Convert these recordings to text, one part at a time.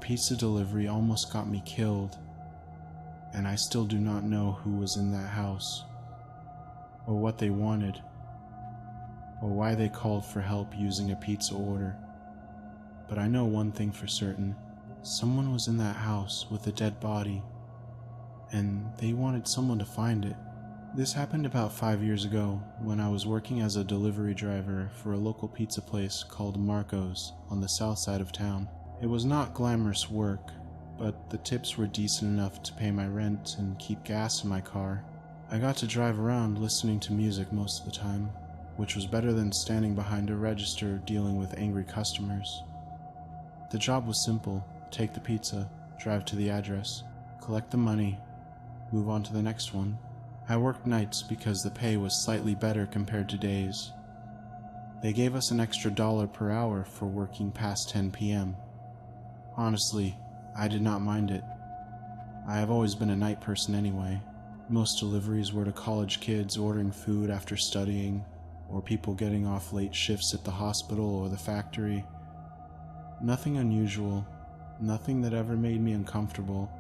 pizza delivery almost got me killed, and I still do not know who was in that house, or what they wanted, or why they called for help using a pizza order. But I know one thing for certain: someone was in that house with a dead body, and they wanted someone to find it. This happened about 5 years ago when I was working as a delivery driver for a local pizza place called Marco's on the south side of town. It was not glamorous work, but the tips were decent enough to pay my rent and keep gas in my car. I got to drive around listening to music most of the time, which was better than standing behind a register dealing with angry customers. The job was simple: take the pizza, drive to the address, collect the money, move on to the next one. I worked nights because the pay was slightly better compared to days. They gave us an extra $1 per hour for working past 10 p.m. Honestly, I did not mind it. I have always been a night person anyway. Most deliveries were to college kids ordering food after studying, or people getting off late shifts at the hospital or the factory. Nothing unusual, nothing that ever made me uncomfortable,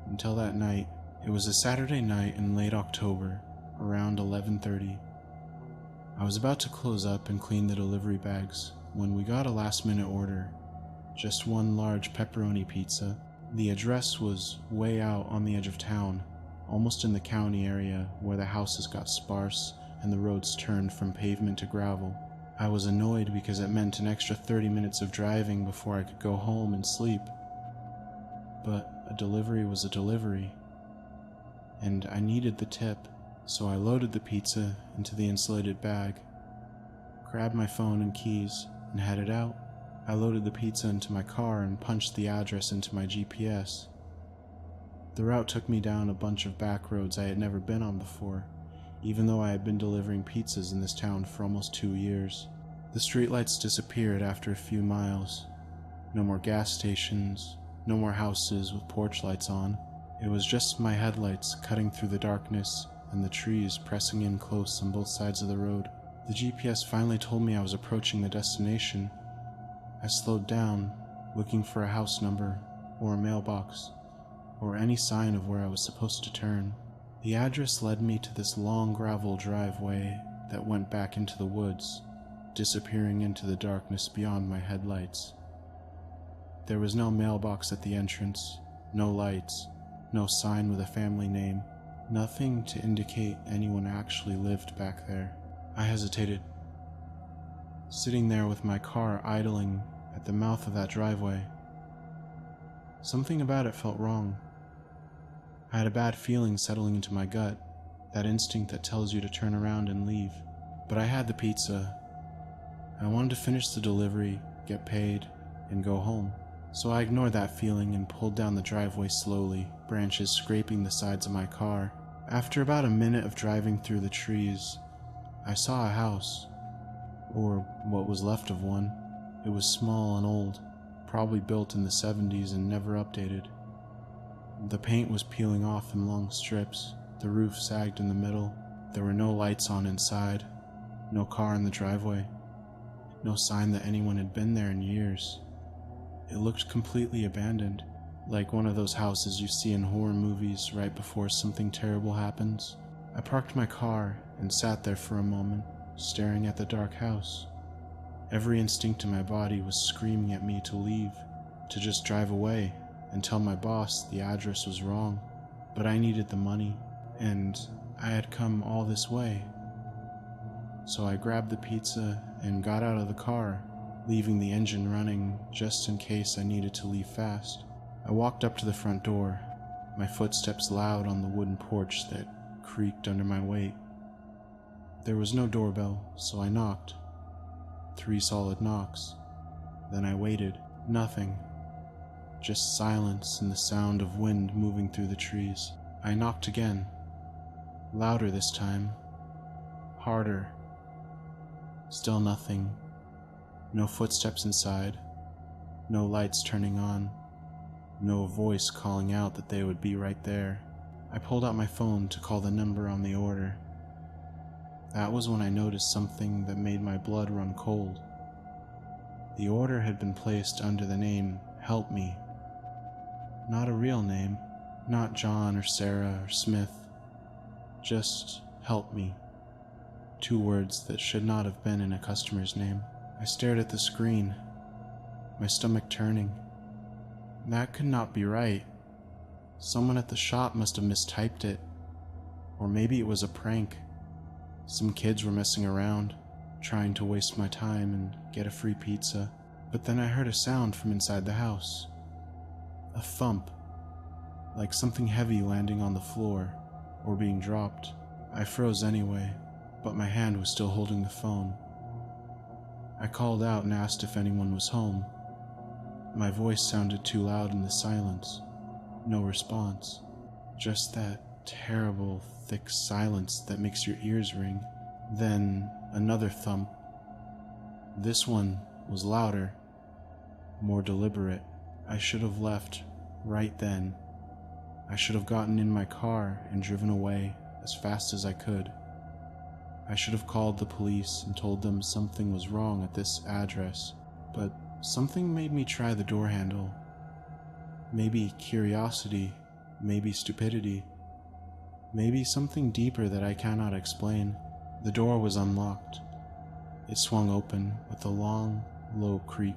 until that night. It was a Saturday night in late October, around 11:30. I was about to close up and clean the delivery bags when we got a last-minute order. Just one large pepperoni pizza. The address was way out on the edge of town, almost in the county area where the houses got sparse and the roads turned from pavement to gravel. I was annoyed because it meant an extra 30 minutes of driving before I could go home and sleep. But a delivery was a delivery, and I needed the tip, so I loaded the pizza into the insulated bag, grabbed my phone and keys, and headed out. I loaded the pizza into my car and punched the address into my GPS. The route took me down a bunch of back roads I had never been on before, even though I had been delivering pizzas in this town for almost 2 years. The streetlights disappeared after a few miles. No more gas stations, no more houses with porch lights on. It was just my headlights cutting through the darkness and the trees pressing in close on both sides of the road. The GPS finally told me I was approaching the destination. I slowed down, looking for a house number or a mailbox or any sign of where I was supposed to turn. The address led me to this long gravel driveway that went back into the woods, disappearing into the darkness beyond my headlights. There was no mailbox at the entrance, no lights, no sign with a family name, nothing to indicate anyone actually lived back there. I hesitated, sitting there with my car idling at the mouth of that driveway. Something about it felt wrong. I had a bad feeling settling into my gut, that instinct that tells you to turn around and leave. But I had the pizza. I wanted to finish the delivery, get paid, and go home. So I ignored that feeling and pulled down the driveway slowly, branches scraping the sides of my car. After about a minute of driving through the trees, I saw a house, or what was left of one. It was small and old, probably built in the 70s and never updated. The paint was peeling off in long strips, the roof sagged in the middle, there were no lights on inside, no car in the driveway, no sign that anyone had been there in years. It looked completely abandoned, like one of those houses you see in horror movies right before something terrible happens. I parked my car and sat there for a moment, staring at the dark house. Every instinct in my body was screaming at me to leave, to just drive away and tell my boss the address was wrong. But I needed the money, and I had come all this way. So I grabbed the pizza and got out of the car, leaving the engine running just in case I needed to leave fast. I walked up to the front door, my footsteps loud on the wooden porch that creaked under my weight. There was no doorbell, so I knocked. 3 solid knocks. Then I waited. Nothing. Just silence and the sound of wind moving through the trees. I knocked again. Louder this time. Harder. Still nothing. No footsteps inside. No lights turning on. No voice calling out that they would be right there. I pulled out my phone to call the number on the order. That was when I noticed something that made my blood run cold. The order had been placed under the name Help Me Not a real name, not John or Sarah or Smith. Just help me. 2 words that should not have been in a customer's name. I stared at the screen, my stomach turning. That could not be right. Someone at the shop must have mistyped it. Or maybe it was a prank. Some kids were messing around, trying to waste my time and get a free pizza. But then I heard a sound from inside the house. A thump, like something heavy landing on the floor or being dropped. I froze anyway, but my hand was still holding the phone. I called out and asked if anyone was home. My voice sounded too loud in the silence. No response. Just that terrible, thick silence that makes your ears ring. Then another thump. This one was louder, more deliberate. I should have left right then. I should have gotten in my car and driven away as fast as I could. I should have called the police and told them something was wrong at this address, but something made me try the door handle. Maybe curiosity, maybe stupidity, maybe something deeper that I cannot explain. The door was unlocked. It swung open with a long, low creak.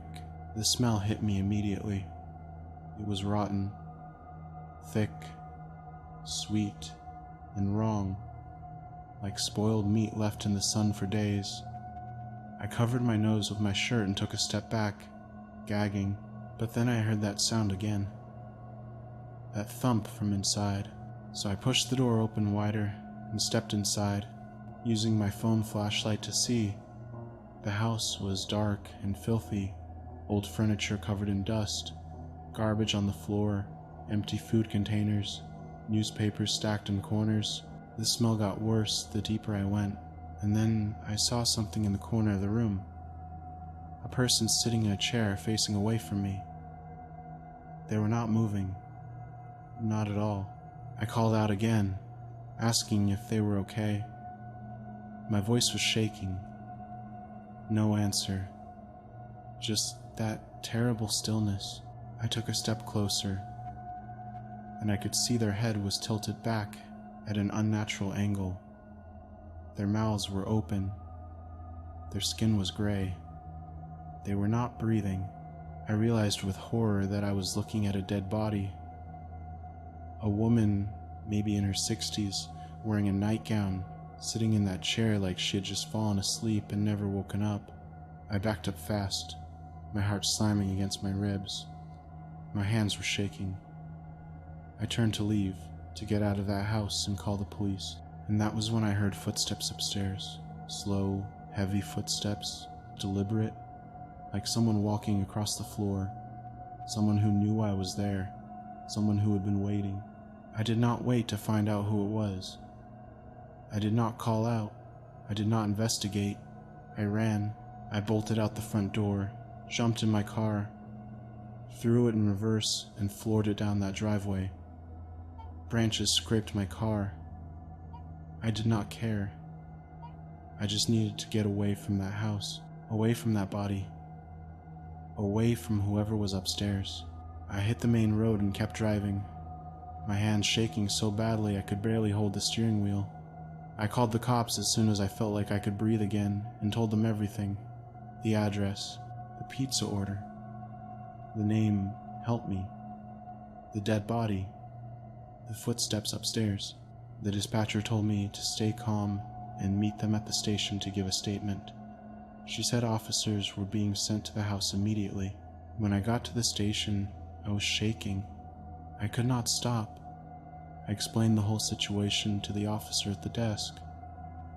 The smell hit me immediately. It was rotten, thick, sweet, and wrong, like spoiled meat left in the sun for days. I covered my nose with my shirt and took a step back, gagging, but then I heard that sound again. That thump from inside. So I pushed the door open wider and stepped inside, using my phone flashlight to see. The house was dark and filthy, old furniture covered in dust, garbage on the floor, empty food containers, newspapers stacked in corners. The smell got worse the deeper I went, and then I saw something in the corner of the room. A person sitting in a chair facing away from me. They were not moving. Not at all. I called out again, asking if they were okay. My voice was shaking. No answer. Just that terrible stillness. I took a step closer, and I could see their head was tilted back at an unnatural angle. Their mouths were open. Their skin was gray. They were not breathing. I realized with horror that I was looking at a dead body. A woman, maybe in her 60s, wearing a nightgown, sitting in that chair like she had just fallen asleep and never woken up. I backed up fast, my heart slamming against my ribs. My hands were shaking. I turned to leave, to get out of that house and call the police, and that was when I heard footsteps upstairs. Slow, heavy footsteps, deliberate, like someone walking across the floor, someone who knew I was there, someone who had been waiting. I did not wait to find out who it was. I did not call out. I did not investigate. I ran. I bolted out the front door, jumped in my car, threw it in reverse, and floored it down that driveway. Branches scraped my car. I did not care. I just needed to get away from that house, away from that body, away from whoever was upstairs. I hit the main road and kept driving, my hands shaking so badly I could barely hold the steering wheel. I called the cops as soon as I felt like I could breathe again and told them everything. The address, the pizza order, the name, help me, the dead body, the footsteps upstairs. The dispatcher told me to stay calm and meet them at the station to give a statement. She said officers were being sent to the house immediately. When I got to the station, I was shaking. I could not stop. I explained the whole situation to the officer at the desk.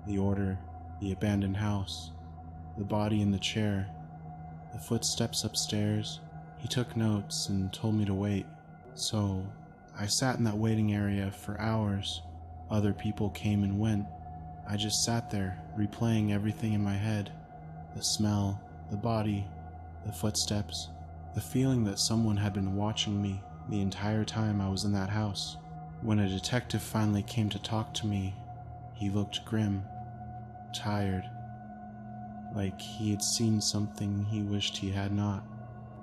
The order, the abandoned house, the body in the chair, the footsteps upstairs. He took notes and told me to wait. So I sat in that waiting area for hours. Other people came and went. I just sat there, replaying everything in my head. The smell, the body, the footsteps, the feeling that someone had been watching me the entire time I was in that house. When a detective finally came to talk to me, he looked grim, tired, like he had seen something he wished he had not.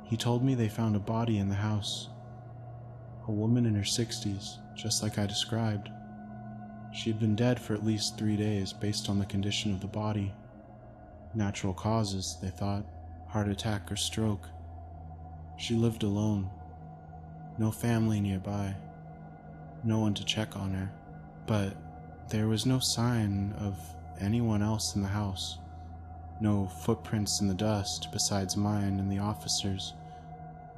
He told me they found a body in the house, A woman in her 60s, just like I described. She had been dead for at least 3 days based on the condition of the body. Natural causes, they thought, heart attack or stroke. She lived alone. No family nearby. No one to check on her. But there was no sign of anyone else in the house. No footprints in the dust besides mine and the officers.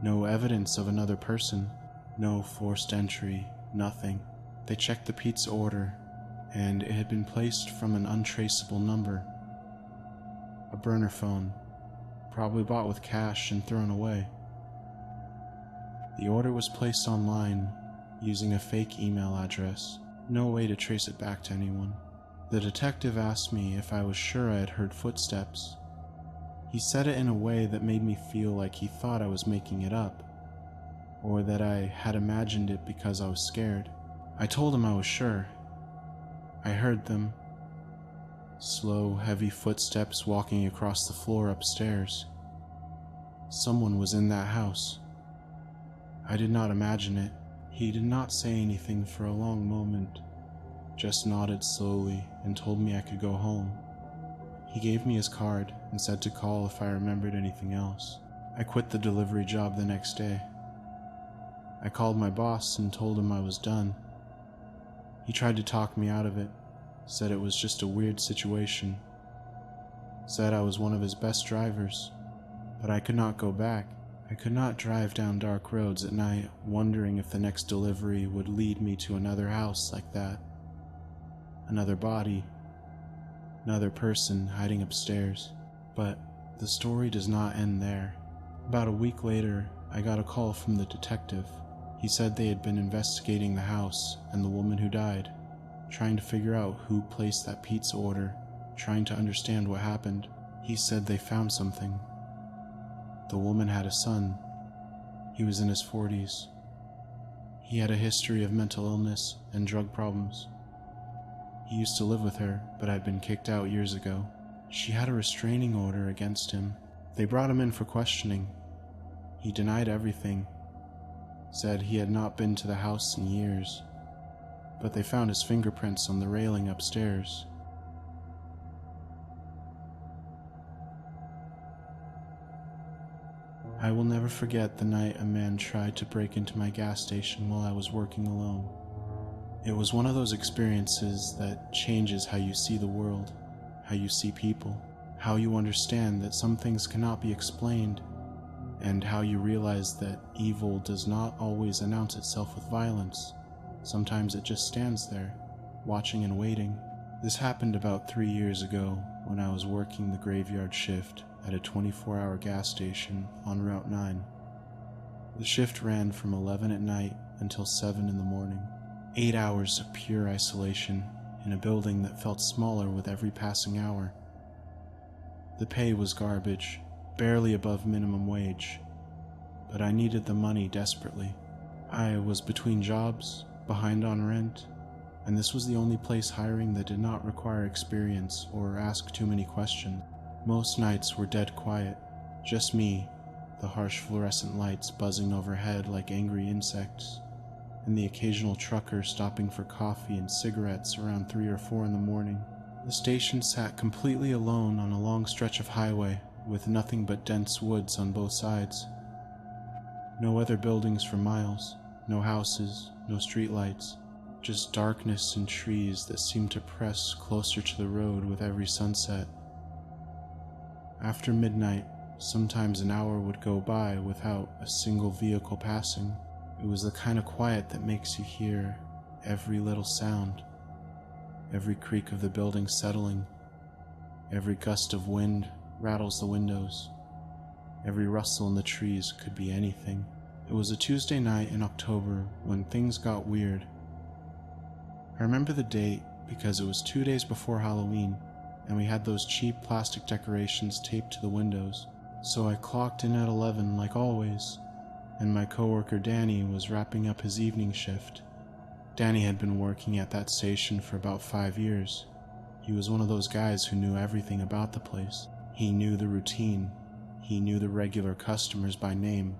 No evidence of another person. No forced entry. Nothing. They checked the pizza order, and it had been placed from an untraceable number. A burner phone, probably bought with cash and thrown away. The order was placed online using a fake email address. No way to trace it back to anyone. The detective asked me if I was sure I had heard footsteps. He said it in a way that made me feel like he thought I was making it up, or that I had imagined it because I was scared. I told him I was sure. I heard them. Slow, heavy footsteps walking across the floor upstairs. Someone was in that house. I did not imagine it. He did not say anything for a long moment, just nodded slowly and told me I could go home. He gave me his card and said to call if I remembered anything else. I quit the delivery job the next day. I called my boss and told him I was done. He tried to talk me out of it, said it was just a weird situation, said I was one of his best drivers, but I could not go back. I could not drive down dark roads at night wondering if the next delivery would lead me to another house like that. Another body, another person hiding upstairs. But the story does not end there. About a week later, I got a call from the detective. He said they had been investigating the house and the woman who died, trying to figure out who placed that pizza order, trying to understand what happened. He said they found something. The woman had a son. He was in his 40s. He had a history of mental illness and drug problems. He used to live with her, but had been kicked out years ago. She had a restraining order against him. They brought him in for questioning. He denied everything, said he had not been to the house in years, but they found his fingerprints on the railing upstairs. I will never forget the night a man tried to break into my gas station while I was working alone. It was one of those experiences that changes how you see the world, how you see people, how you understand that some things cannot be explained, and how you realize that evil does not always announce itself with violence. Sometimes it just stands there, watching and waiting. This happened about 3 years ago when I was working the graveyard shift at a 24-hour gas station on Route 9. The shift ran from 11 at night until 7 in the morning. 8 hours of pure isolation in a building that felt smaller with every passing hour. The pay was garbage, barely above minimum wage, but I needed the money desperately. I was between jobs, behind on rent, and this was the only place hiring that did not require experience or ask too many questions. Most nights were dead quiet, just me, the harsh fluorescent lights buzzing overhead like angry insects, and the occasional trucker stopping for coffee and cigarettes around 3 or 4 in the morning. The station sat completely alone on a long stretch of highway with nothing but dense woods on both sides. No other buildings for miles, no houses, no streetlights, just darkness and trees that seemed to press closer to the road with every sunset. After midnight, sometimes an hour would go by without a single vehicle passing. It was the kind of quiet that makes you hear every little sound, every creak of the building settling, every gust of wind rattles the windows, every rustle in the trees could be anything. It was a Tuesday night in October when things got weird. I remember the date because it was 2 days before Halloween, and we had those cheap plastic decorations taped to the windows. So I clocked in at 11 like always, and my coworker Danny was wrapping up his evening shift. Danny had been working at that station for about 5 years. He was one of those guys who knew everything about the place. He knew the routine. He knew the regular customers by name.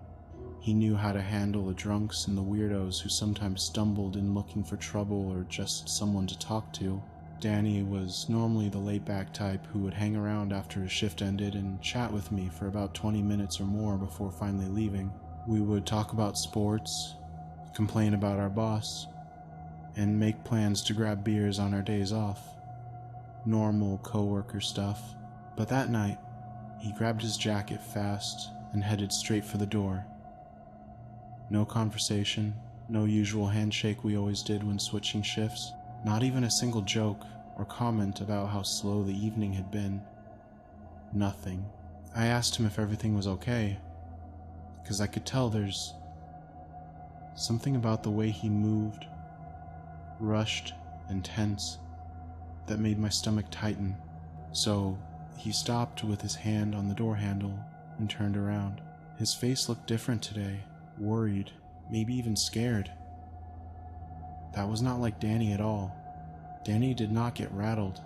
He knew how to handle the drunks and the weirdos who sometimes stumbled in looking for trouble or just someone to talk to. Danny was normally the laid-back type who would hang around after his shift ended and chat with me for about 20 minutes or more before finally leaving. We would talk about sports, complain about our boss, and make plans to grab beers on our days off. Normal coworker stuff. But that night, he grabbed his jacket fast and headed straight for the door. No conversation, no usual handshake we always did when switching shifts, not even a single joke or comment about how slow the evening had been. Nothing. I asked him if everything was okay, because I could tell there's something about the way he moved, rushed and tense, that made my stomach tighten. So he stopped with his hand on the door handle and turned around. His face looked different today, worried, maybe even scared. That was not like Danny at all. Danny did not get rattled.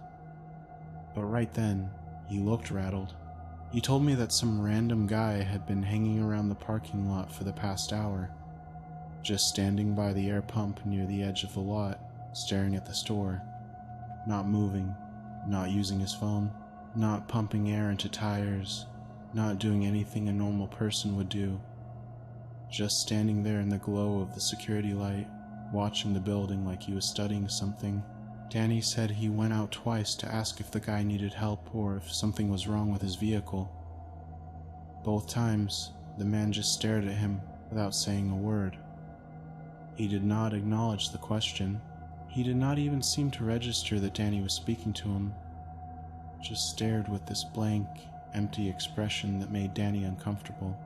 But right then, he looked rattled. He told me that some random guy had been hanging around the parking lot for the past hour, just standing by the air pump near the edge of the lot, staring at the store, not moving, not using his phone, not pumping air into tires, not doing anything a normal person would do, just standing there in the glow of the security light, watching the building like he was studying something. Danny said he went out twice to ask if the guy needed help or if something was wrong with his vehicle. Both times, the man just stared at him without saying a word. He did not acknowledge the question. He did not even seem to register that Danny was speaking to him, just stared with this blank, empty expression that made Danny uncomfortable.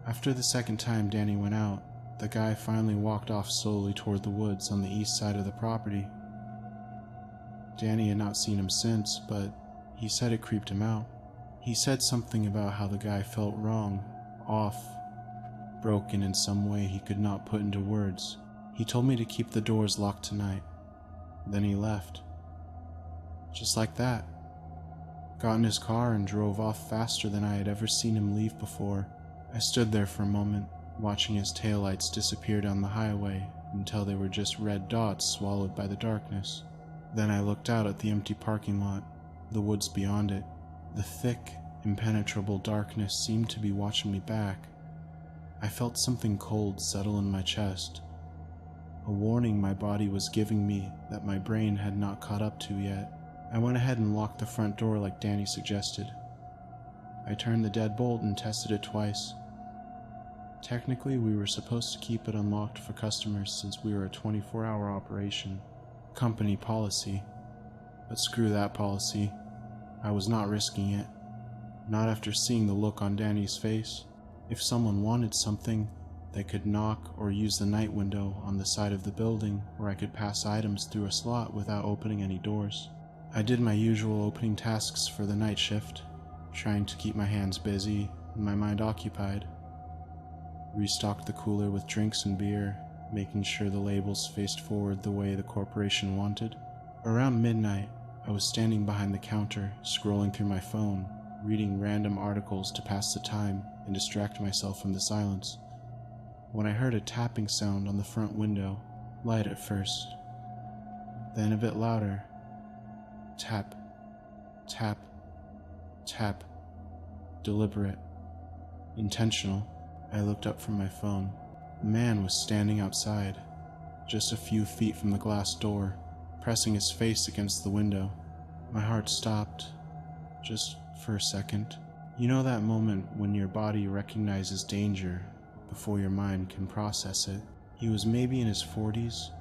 After the second time Danny went out, the guy finally walked off slowly toward the woods on the east side of the property. Danny had not seen him since, but he said it creeped him out. He said something about how the guy felt wrong, off, broken in some way he could not put into words. He told me to keep the doors locked tonight. Then he left. Just like that. Got in his car and drove off faster than I had ever seen him leave before. I stood there for a moment, watching his taillights disappear down the highway until they were just red dots swallowed by the darkness. Then I looked out at the empty parking lot, the woods beyond it. The thick, impenetrable darkness seemed to be watching me back. I felt something cold settle in my chest, a warning my body was giving me that my brain had not caught up to yet. I went ahead and locked the front door like Danny suggested. I turned the deadbolt and tested it twice. Technically, we were supposed to keep it unlocked for customers since we were a 24-hour operation. Company policy. But screw that policy. I was not risking it. Not after seeing the look on Danny's face. If someone wanted something, they could knock or use the night window on the side of the building where I could pass items through a slot without opening any doors. I did my usual opening tasks for the night shift, trying to keep my hands busy and my mind occupied. Restocked the cooler with drinks and beer, making sure the labels faced forward the way the corporation wanted. Around midnight, I was standing behind the counter, scrolling through my phone, reading random articles to pass the time and distract myself from the silence, when I heard a tapping sound on the front window, light at first, then a bit louder. Tap, tap, tap. Deliberate, intentional. I looked up from my phone. A man was standing outside, just a few feet from the glass door, pressing his face against the window. My heart stopped, just for a second. You know that moment when your body recognizes danger before your mind can process it? He was maybe in his 40s,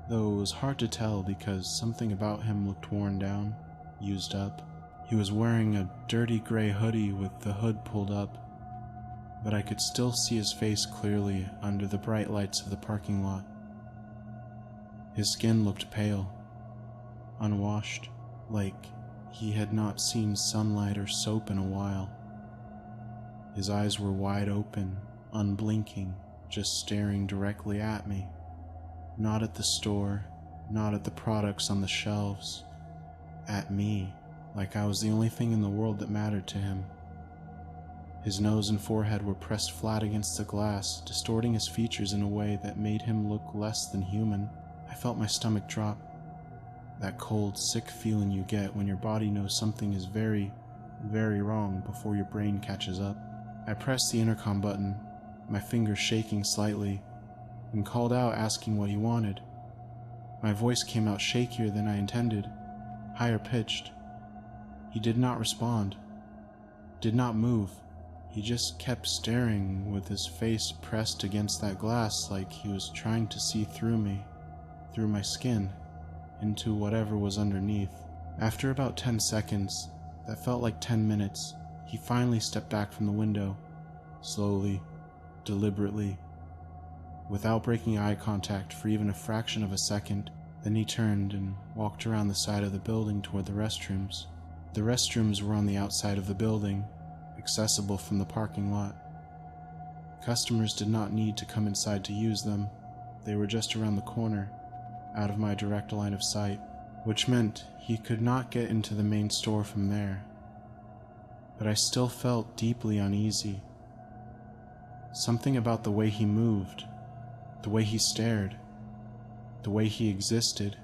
though it was hard to tell because something about him looked worn down, used up. He was wearing a dirty gray hoodie with the hood pulled up, but I could still see his face clearly under the bright lights of the parking lot. His skin looked pale, unwashed, like he had not seen sunlight or soap in a while. His eyes were wide open, unblinking, just staring directly at me. Not at the store, not at the products on the shelves. At me, like I was the only thing in the world that mattered to him. His nose and forehead were pressed flat against the glass, distorting his features in a way that made him look less than human. I felt my stomach drop. That cold, sick feeling you get when your body knows something is very, very wrong before your brain catches up. I pressed the intercom button, my fingers shaking slightly, and called out asking what he wanted. My voice came out shakier than I intended, higher pitched. He did not respond, did not move. He just kept staring with his face pressed against that glass like he was trying to see through me, through my skin, into whatever was underneath. After about 10 seconds, that felt like 10 minutes, he finally stepped back from the window, slowly, deliberately, without breaking eye contact for even a fraction of a second. Then he turned and walked around the side of the building toward the restrooms. The restrooms were on the outside of the building, accessible from the parking lot. Customers did not need to come inside to use them. They were just around the corner, out of my direct line of sight, which meant he could not get into the main store from there. But I still felt deeply uneasy. Something about the way he moved, the way he stared, the way he existed.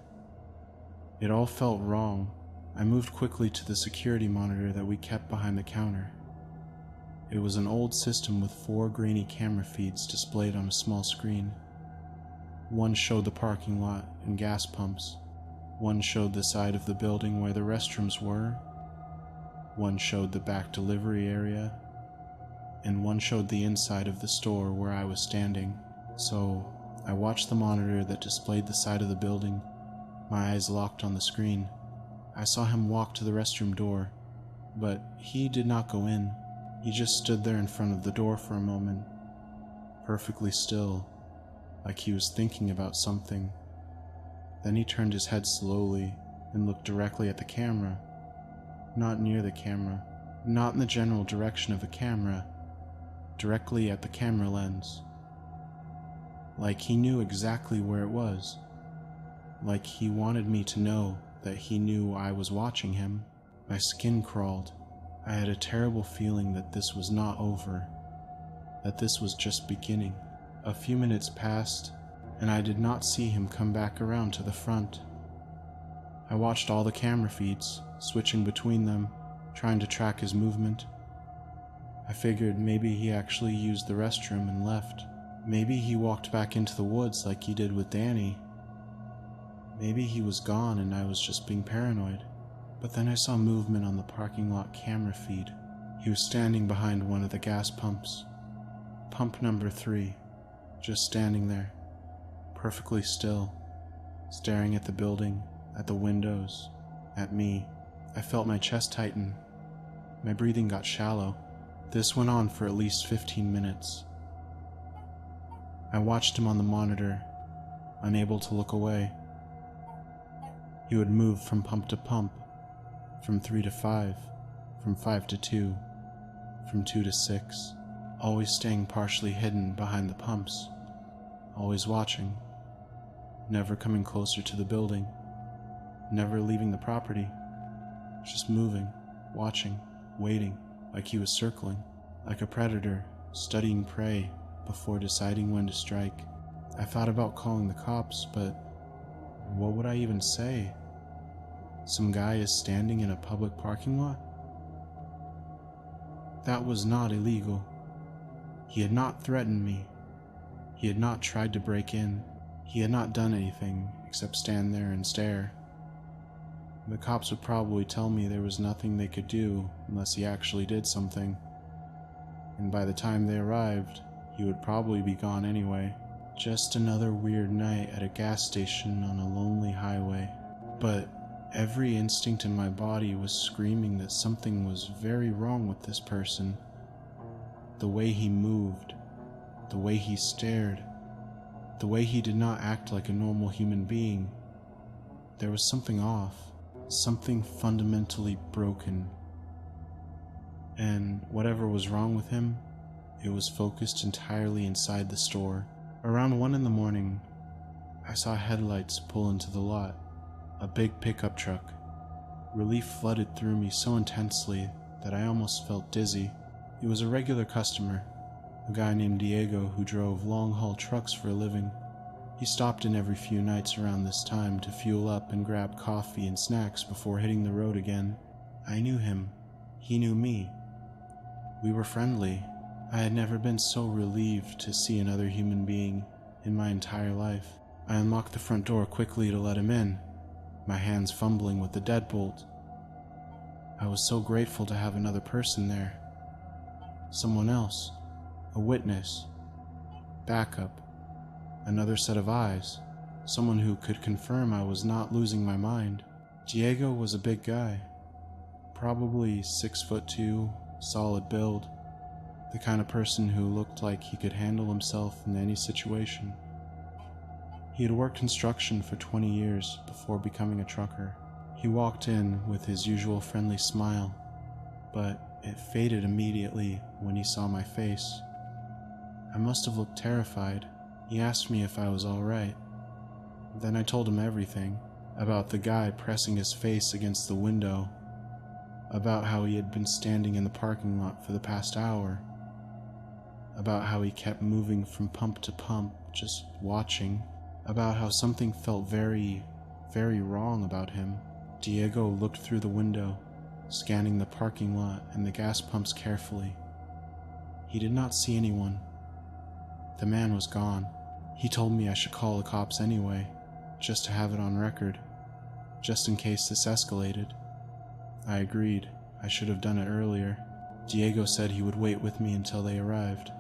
It all felt wrong. I moved quickly to the security monitor that we kept behind the counter. It was an old system with 4 grainy camera feeds displayed on a small screen. One showed the parking lot and gas pumps. One showed the side of the building where the restrooms were. One showed the back delivery area. And one showed the inside of the store where I was standing. So I watched the monitor that displayed the side of the building, my eyes locked on the screen. I saw him walk to the restroom door, but he did not go in. He just stood there in front of the door for a moment, perfectly still, like he was thinking about something. Then he turned his head slowly and looked directly at the camera. Not near the camera, not in the general direction of the camera, directly at the camera lens. Like he knew exactly where it was. Like he wanted me to know that he knew I was watching him. My skin crawled. I had a terrible feeling that this was not over, that this was just beginning. A few minutes passed, and I did not see him come back around to the front. I watched all the camera feeds, switching between them, trying to track his movement. I figured maybe he actually used the restroom and left. Maybe he walked back into the woods like he did with Danny. Maybe he was gone and I was just being paranoid. But then I saw movement on the parking lot camera feed. He was standing behind one of the gas pumps. Pump number 3. Just standing there, perfectly still, staring at the building, at the windows, at me. I felt my chest tighten. My breathing got shallow. This went on for at least 15 minutes. I watched him on the monitor, unable to look away. He would move from pump to pump, from 3 to 5, from 5 to 2, from 2 to 6, always staying partially hidden behind the pumps, always watching, never coming closer to the building, never leaving the property, just moving, watching, waiting, like he was circling, like a predator studying prey before deciding when to strike. I thought about calling the cops, but what would I even say? Some guy is standing in a public parking lot? That was not illegal. He had not threatened me. He had not tried to break in. He had not done anything except stand there and stare. The cops would probably tell me there was nothing they could do unless he actually did something. And by the time they arrived, he would probably be gone anyway. Just another weird night at a gas station on a lonely highway. But every instinct in my body was screaming that something was very wrong with this person. The way he moved, the way he stared, the way he did not act like a normal human being. There was something off, something fundamentally broken. And whatever was wrong with him, it was focused entirely inside the store. Around 1 in the morning, I saw headlights pull into the lot, a big pickup truck. Relief flooded through me so intensely that I almost felt dizzy. He was a regular customer, a guy named Diego who drove long-haul trucks for a living. He stopped in every few nights around this time to fuel up and grab coffee and snacks before hitting the road again. I knew him. He knew me. We were friendly. I had never been so relieved to see another human being in my entire life. I unlocked the front door quickly to let him in, my hands fumbling with the deadbolt. I was so grateful to have another person there. Someone else. A witness. Backup. Another set of eyes. Someone who could confirm I was not losing my mind. Diego was a big guy. Probably 6'2", solid build. The kind of person who looked like he could handle himself in any situation. He had worked construction for 20 years before becoming a trucker. He walked in with his usual friendly smile, but it faded immediately when he saw my face. I must have looked terrified. He asked me if I was all right. Then I told him everything, about the guy pressing his face against the window, about how he had been standing in the parking lot for the past hour, about how he kept moving from pump to pump, just watching, about how something felt very, very wrong about him. Diego looked through the window, scanning the parking lot and the gas pumps carefully. He did not see anyone. The man was gone. He told me I should call the cops anyway, just to have it on record, just in case this escalated. I agreed. I should have done it earlier. Diego said he would wait with me until they arrived.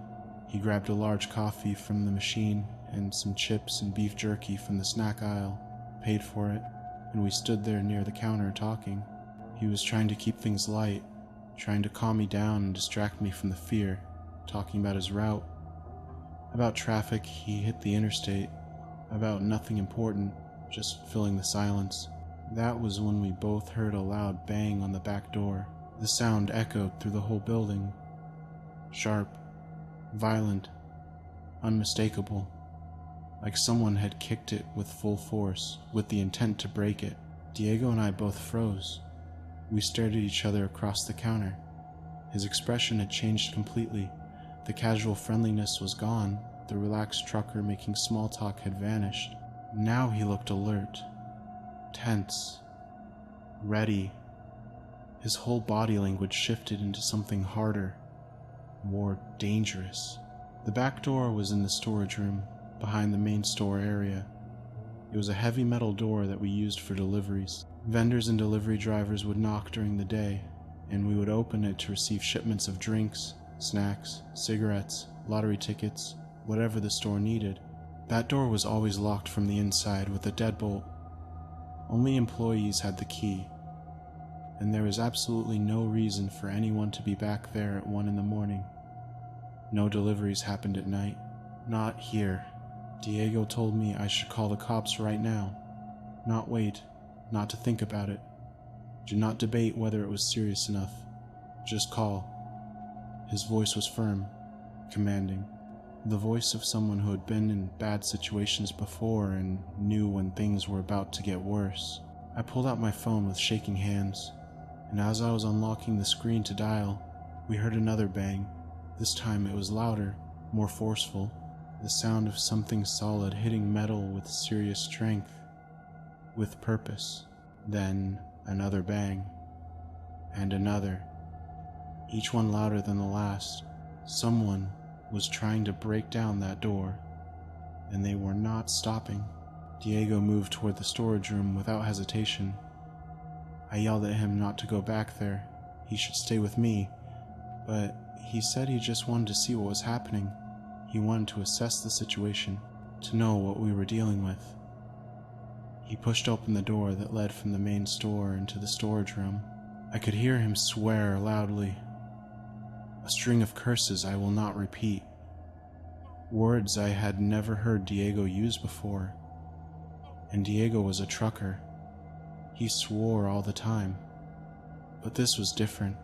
He grabbed a large coffee from the machine and some chips and beef jerky from the snack aisle, paid for it, and we stood there near the counter talking. He was trying to keep things light, trying to calm me down and distract me from the fear, talking about his route, about traffic he hit the interstate, about nothing important, just filling the silence. That was when we both heard a loud bang on the back door. The sound echoed through the whole building. Sharp, violent, unmistakable, like someone had kicked it with full force, with the intent to break it. Diego and I both froze. We stared at each other across the counter. His expression had changed completely. The casual friendliness was gone. The relaxed trucker making small talk had vanished. Now he looked alert, tense, ready. His whole body language shifted into something harder, more dangerous. The back door was in the storage room, behind the main store area. It was a heavy metal door that we used for deliveries. Vendors and delivery drivers would knock during the day, and we would open it to receive shipments of drinks, snacks, cigarettes, lottery tickets, whatever the store needed. That door was always locked from the inside with a deadbolt. Only employees had the key, and there was absolutely no reason for anyone to be back there at 1 in the morning. No deliveries happened at night. Not here. Diego told me I should call the cops right now. Not wait, not to think about it. Do not debate whether it was serious enough. Just call. His voice was firm, commanding. The voice of someone who had been in bad situations before and knew when things were about to get worse. I pulled out my phone with shaking hands, and as I was unlocking the screen to dial, we heard another bang. This time it was louder, more forceful, the sound of something solid hitting metal with serious strength, with purpose. Then another bang, and another, each one louder than the last. Someone was trying to break down that door, and they were not stopping. Diego moved toward the storage room without hesitation. I yelled at him not to go back there. He should stay with me, but he said he just wanted to see what was happening. He wanted to assess the situation, to know what we were dealing with. He pushed open the door that led from the main store into the storage room. I could hear him swear loudly. A string of curses I will not repeat. Words I had never heard Diego use before. And Diego was a trucker. He swore all the time. But this was different.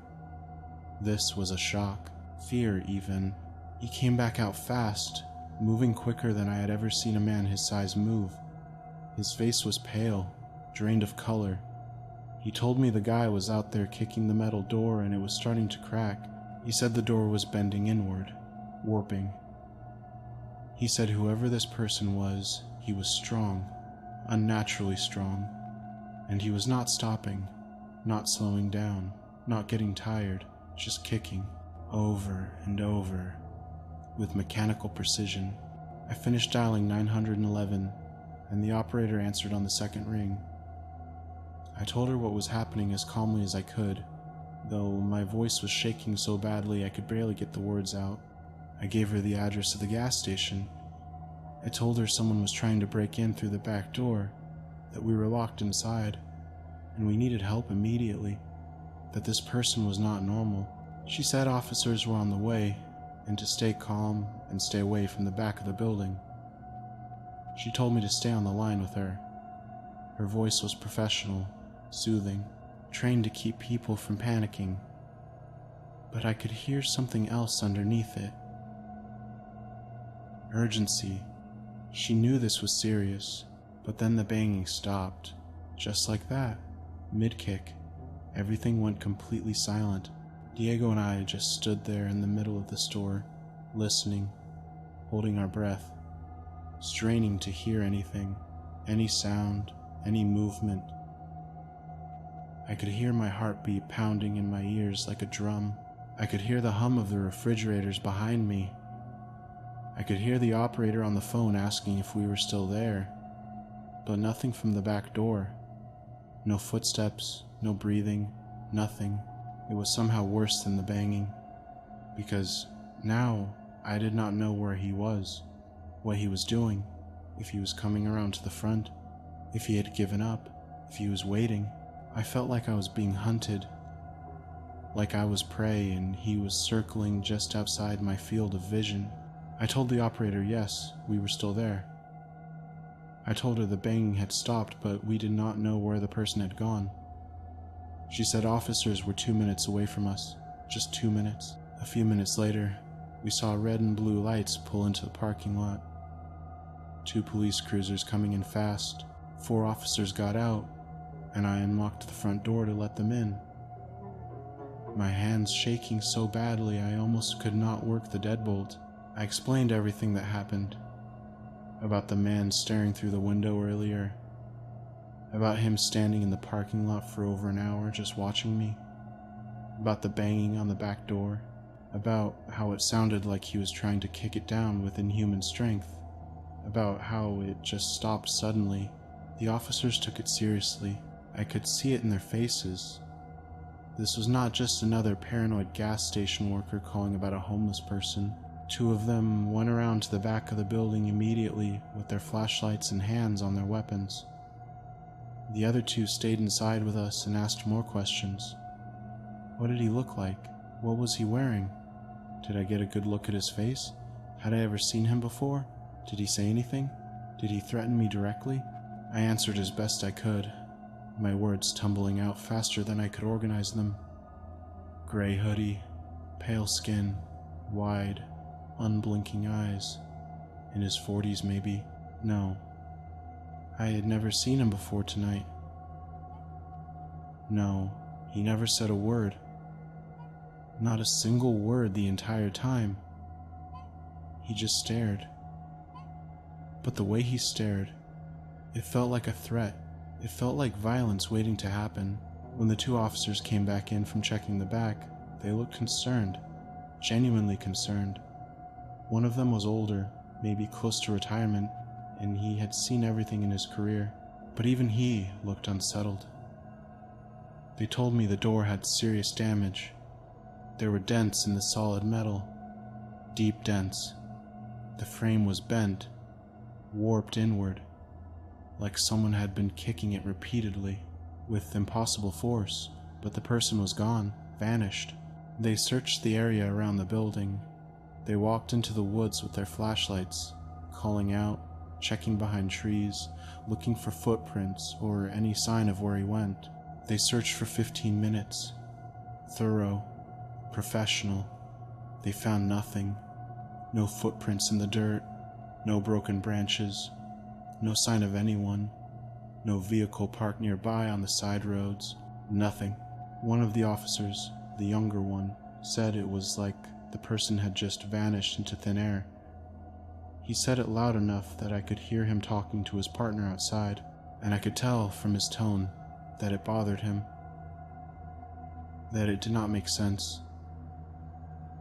This was a shock. Fear, even. He came back out fast, moving quicker than I had ever seen a man his size move. His face was pale, drained of color. He told me the guy was out there kicking the metal door and it was starting to crack. He said the door was bending inward, warping. He said whoever this person was, he was strong, unnaturally strong, and he was not stopping, not slowing down, not getting tired, just kicking, over and over, with mechanical precision. I finished dialing 911, and the operator answered on the second ring. I told her what was happening as calmly as I could, though my voice was shaking so badly I could barely get the words out. I gave her the address of the gas station. I told her someone was trying to break in through the back door, that we were locked inside, and we needed help immediately, that this person was not normal. She said officers were on the way, and to stay calm and stay away from the back of the building. She told me to stay on the line with her. Her voice was professional, soothing, trained to keep people from panicking. But I could hear something else underneath it. Urgency. She knew this was serious, but then the banging stopped. Just like that. Mid-kick. Everything went completely silent. Diego and I just stood there in the middle of the store, listening, holding our breath, straining to hear anything, any sound, any movement. I could hear my heartbeat pounding in my ears like a drum. I could hear the hum of the refrigerators behind me. I could hear the operator on the phone asking if we were still there, but nothing from the back door. No footsteps, no breathing, nothing. It was somehow worse than the banging, because now I did not know where he was, what he was doing, if he was coming around to the front, if he had given up, if he was waiting. I felt like I was being hunted, like I was prey and he was circling just outside my field of vision. I told the operator yes, we were still there. I told her the banging had stopped, but we did not know where the person had gone. She said officers were 2 minutes away from us, just 2 minutes. A few minutes later, we saw red and blue lights pull into the parking lot. 2 police cruisers coming in fast. 4 officers got out, and I unlocked the front door to let them in. My hands shaking so badly I almost could not work the deadbolt. I explained everything that happened. About the man staring through the window earlier. About him standing in the parking lot for over an hour just watching me. About the banging on the back door. About how it sounded like he was trying to kick it down with inhuman strength. About how it just stopped suddenly. The officers took it seriously. I could see it in their faces. This was not just another paranoid gas station worker calling about a homeless person. 2 of them went around to the back of the building immediately with their flashlights and hands on their weapons. The other 2 stayed inside with us and asked more questions. What did he look like? What was he wearing? Did I get a good look at his face? Had I ever seen him before? Did he say anything? Did he threaten me directly? I answered as best I could, my words tumbling out faster than I could organize them. Gray hoodie, pale skin, wide, unblinking eyes. In his 40s maybe. No. I had never seen him before tonight. No, he never said a word. Not a single word the entire time. He just stared. But the way he stared, it felt like a threat. It felt like violence waiting to happen. When the 2 officers came back in from checking the back, they looked concerned, genuinely concerned. One of them was older, maybe close to retirement, and he had seen everything in his career, but even he looked unsettled. They told me the door had serious damage. There were dents in the solid metal, deep dents. The frame was bent, warped inward, like someone had been kicking it repeatedly, with impossible force, but the person was gone, vanished. They searched the area around the building. They walked into the woods with their flashlights, calling out, checking behind trees, looking for footprints or any sign of where he went. They searched for 15 minutes. Thorough, professional. They found nothing. No footprints in the dirt, no broken branches, no sign of anyone, no vehicle parked nearby on the side roads, nothing. One of the officers, the younger one, said it was like the person had just vanished into thin air. He said it loud enough that I could hear him talking to his partner outside, and I could tell from his tone that it bothered him, that it did not make sense,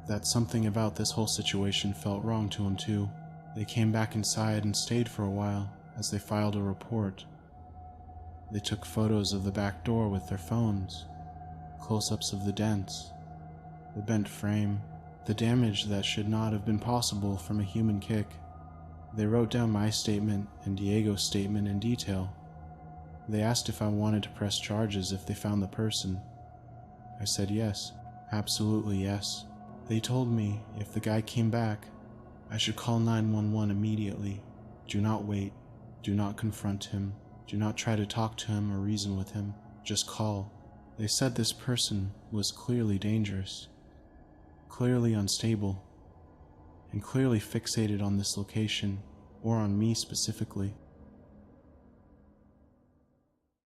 that something about this whole situation felt wrong to him too. They came back inside and stayed for a while as they filed a report. They took photos of the back door with their phones, close-ups of the dents, the bent frame, the damage that should not have been possible from a human kick. They wrote down my statement and Diego's statement in detail. They asked if I wanted to press charges if they found the person. I said yes, absolutely yes. They told me if the guy came back, I should call 911 immediately. Do not wait. Do not confront him. Do not try to talk to him or reason with him. Just call. They said this person was clearly dangerous, clearly unstable, and clearly fixated on this location, or on me specifically.